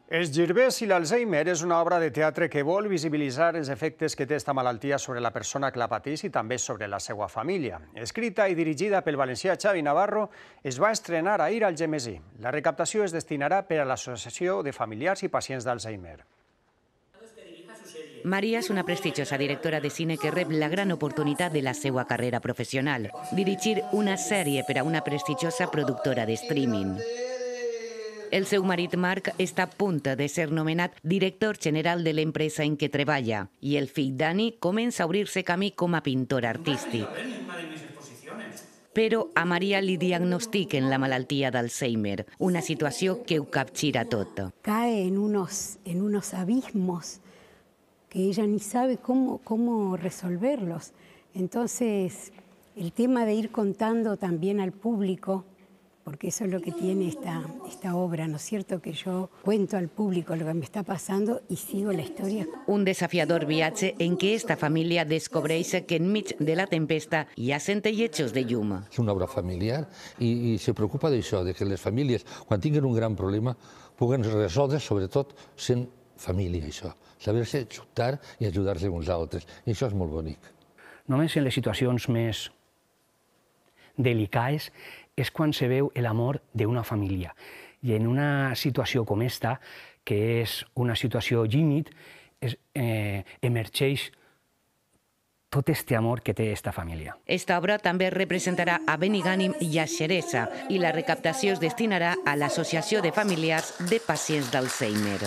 Els Girbers i l'Alzheimer és una obra de teatre que vol visibilitzar els efectes que té aquesta malaltia sobre la persona que la pateix i també sobre la seva família. Escrita i dirigida pel valencià Xavi Navarro, es va estrenar ahir al Gemesí. La recaptació es destinarà per a l'Associació de Familiars i Pacients d'Alzheimer. Maria és una prestigiosa directora de cine que rep la gran oportunitat de la seva carrera professional, dirigir una sèrie per a una prestigiosa productora de streaming. El seu marit Marc està a punt de ser nomenat director general de l'empresa en què treballa i el fill Dani comença a obrir-se camí com a pintor artístic. Però a Maria li diagnostiquen la malaltia d'Alzheimer, una situació que ho capgira tot. Cae en unos abismos que ella ni sabe cómo resolverlos. Entonces, el tema de ir contando también al público, porque eso es lo que tiene esta obra, ¿no es cierto? Que yo cuento al público lo que me está pasando y sigo la historia. Un desafiador viatge en què esta família descobreix que enmig de la tempesta hi ha centellejos de llum. És una obra familiar i se preocupa d'això, de que les famílies, quan tinguin un gran problema, puguen resoldre, sobretot, sent família, això. Saber-se ajudar i ajudar-se uns altres. I això és molt bonic. Només en les situacions més delicades és quan se veu l'amor d'una família. I en una situació com esta, que és una situació límit, emergeix tot aquest amor que té aquesta família. Esta obra també representarà a Benigànim i a Xeresa i la recaptació es destinarà a l'Associació de Familiars de Pacients d'Alzheimer.